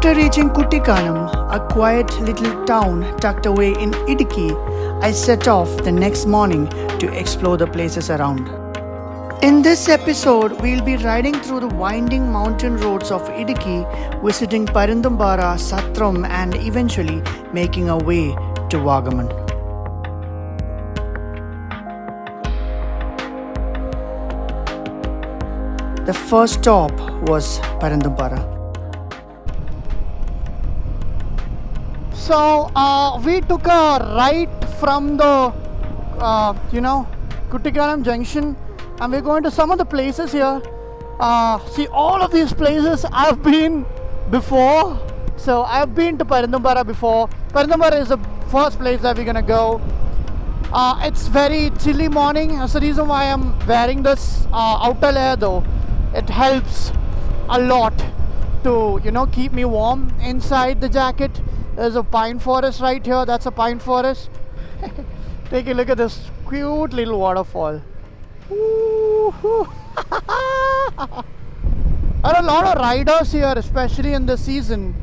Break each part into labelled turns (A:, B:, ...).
A: After reaching Kuttikkanam, a quiet little town tucked away in Idki, I set off the next morning to explore the places around. In this episode, we'll be riding through the winding mountain roads of Idukki, visiting Parunthumpara, Sathram, and eventually making our way to Vagamon. The first stop was Parunthumpara. So we took a right from the Kuttikkanam junction, and we're going to some of the places here. See, all of these places I've been before. So I've been to Parunthumpara before. Parunthumpara is the first place that we're gonna go. It's very chilly morning. That's the reason why I'm wearing this outer layer though. It helps a lot to keep me warm inside the jacket. There's a pine forest right here. That's a pine forest. Take a look at this cute little waterfall. There are a lot of riders here, especially in this season.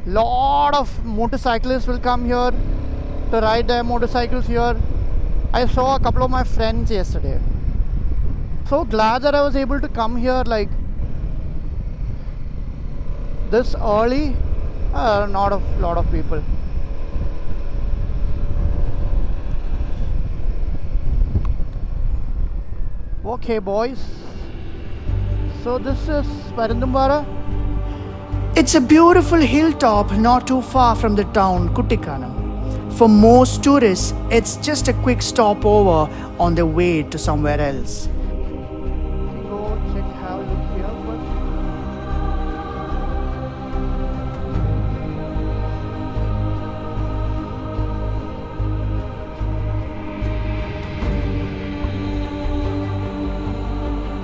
A: Lot of motorcyclists will come here to ride their motorcycles here. I saw a couple of my friends yesterday. So glad that I was able to come here like this early. Not a lot of people. Okay, boys. So this is Parunthumpara. It's a beautiful hilltop not too far from the town Kuttikkanam. For most tourists, it's just a quick stopover on their way to somewhere else. Go check how it looks here first.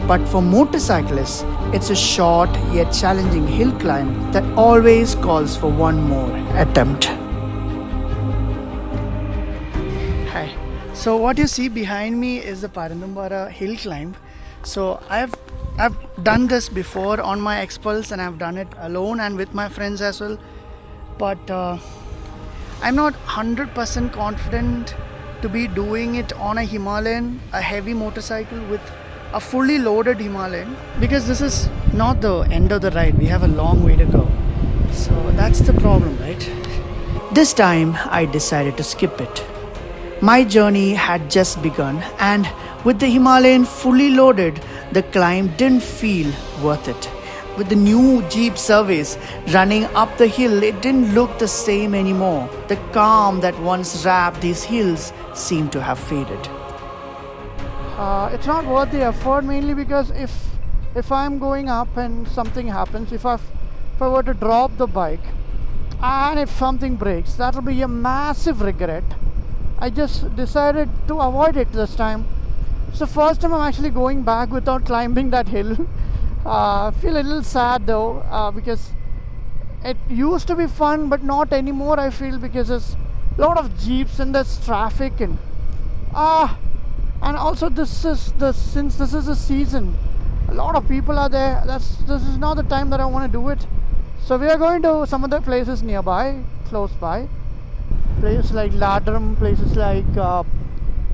A: But for motorcyclists, it's a short yet challenging hill climb that always calls for one more attempt. Hi. So what you see behind me is the Parunthumpara hill climb. So I've done this before on my expulse, and I've done it alone and with my friends as well. But I'm not 100% confident to be doing it on a Himalayan, a heavy motorcycle with a fully loaded Himalayan, because this is not the end of the ride. We have a long way to go. So that's the problem, right? This time I decided to skip it. My journey had just begun, and with the Himalayan fully loaded, the climb didn't feel worth it. With the new Jeep service running up the hill, it didn't look the same anymore. The calm that once wrapped these hills seemed to have faded. It's not worth the effort, mainly because if I'm going up and something happens, if I were to drop the bike and if something breaks, that will be a massive regret. I just decided to avoid it this time. It's the first time I'm actually going back without climbing that hill. I feel a little sad though, because it used to be fun, but not anymore, I feel, because there's a lot of jeeps and there's traffic and also since this is a season, a lot of people are there. This is not the time that I want to do it. So we are going to some other places nearby, close by. Places like Ladram, places like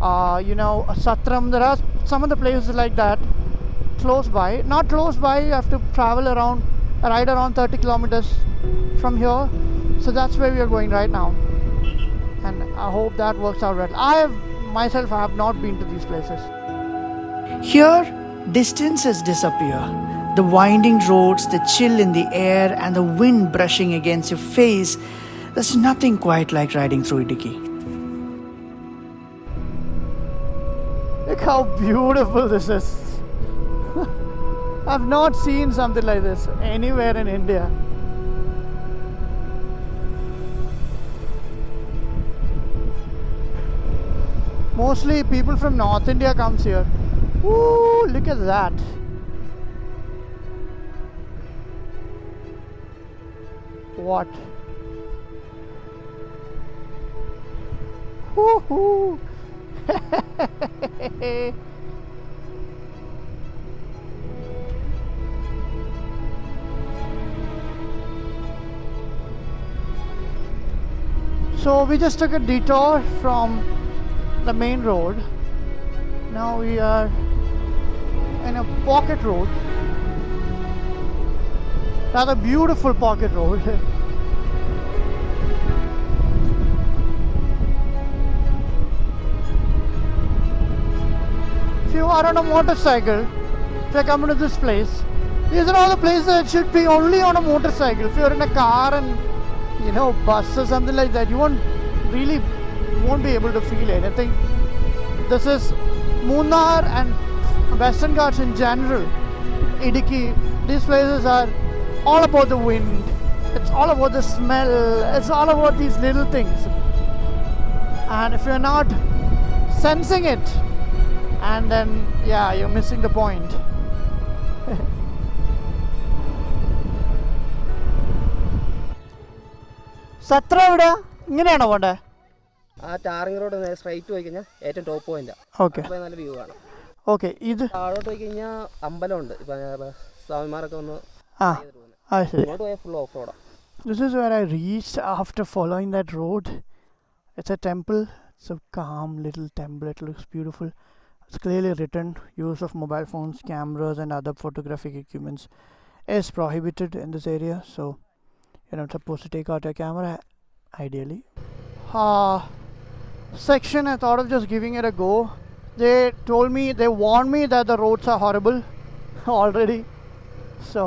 A: Sathram. There are some of the places like that close by. Not close by, you have to ride around 30 kilometers from here. So that's where we are going right now. And I hope that works out well. I have not been to these places. Here, distances disappear. The winding roads, the chill in the air, and the wind brushing against your face. There's nothing quite like riding through Idukki. Look how beautiful this is. I've not seen something like this anywhere in India. Mostly people from North India comes here. Ooh, look at that. What? Woohoo! So we just took a detour from the main road. Now we are in a pocket road, rather beautiful pocket road. If you are on a motorcycle, if you are coming to this place, these are all the places that should be only on a motorcycle. If you're in a car and bus or something like that, you won't be able to feel anything. This is Munnar and Western Ghats in general. Idukki, these places are all about the wind. It's all about the smell. It's all about these little things. And if you're not sensing it, and then you're missing the point. Sathram ഇവിടെ ഇങ്ങനെയാണോ പോണ്ടേ?
B: ആ tarring road straight പോയി കഴിഞ്ഞാൽ ഏറ്റവും top point.
A: Okay,
B: നല്ല view ആണ്.
A: Okay, ഇത്
B: താഴോട്ട് പോയി കഴിഞ്ഞാൽ അമ്പലമുണ്ട്. സ്വാമിമാരൊക്കെ ഒന്ന് ഇങ്ങോട്ട് പോയാൽ ഫുൾ ഓഫ് റോഡാണ്.
A: This is where I reached after following that road. It's a temple. It's a calm little temple. It looks beautiful. It's clearly written, use of mobile phones, cameras and other photographic equipments is prohibited in this area. So you're not supposed to take out your camera, ideally. Section, I thought of just giving it a go. They warned me that the roads are horrible already. So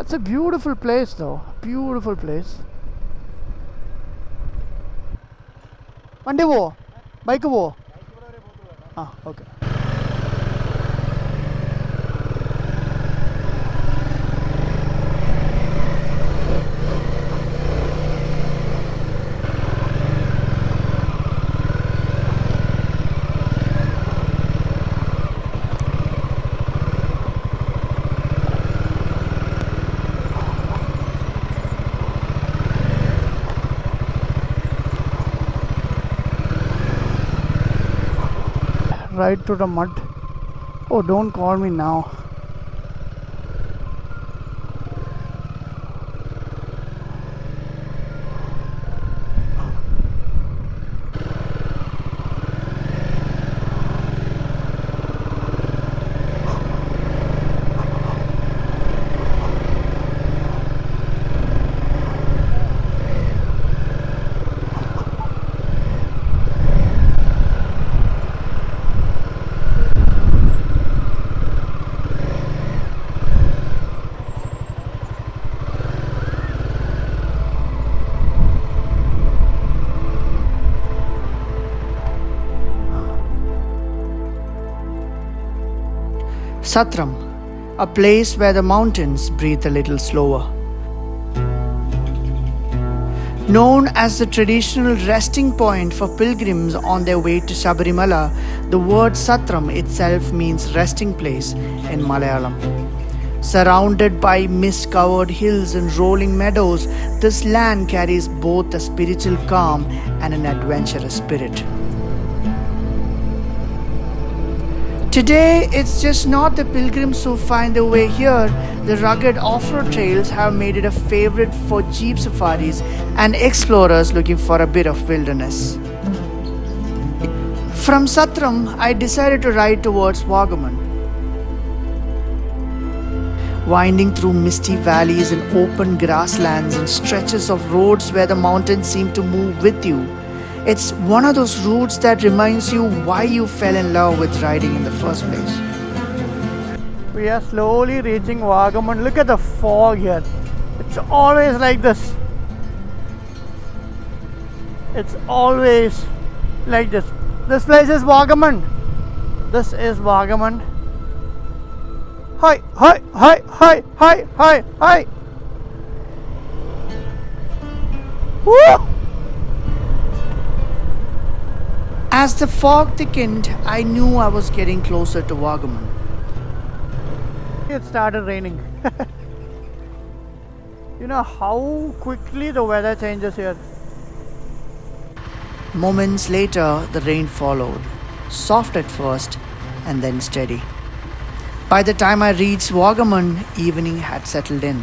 A: it's a beautiful place though, beautiful place. വണ്ടി പോവോ? Bike പോവോ? Okay. Right to the mud. Oh, don't call me now. Sathram, a place where the mountains breathe a little slower. Known as the traditional resting point for pilgrims on their way to Sabarimala, the word Sathram itself means resting place in Malayalam. Surrounded by mist-covered hills and rolling meadows, this land carries both a spiritual calm and an adventurous spirit. Today, it's just not the pilgrims who find their way here. The rugged off-road trails have made it a favorite for jeep safaris and explorers looking for a bit of wilderness. From Sathram, I decided to ride towards Vagamon. Winding through misty valleys and open grasslands and stretches of roads where the mountains seem to move with you. It's one of those routes that reminds you why you fell in love with riding in the first place. We are slowly reaching Vagamon. Look at the fog here. It's always like this. It's always like this. This place is Vagamon. This is Vagamon. Hi, hi, hi, hi, hi, hi, hi. Woo! As the fog thickened, I knew I was getting closer to Vagamon. It started raining. You know how quickly the weather changes here. Moments later, the rain followed, soft at first and then steady. By the time I reached Vagamon, evening had settled in.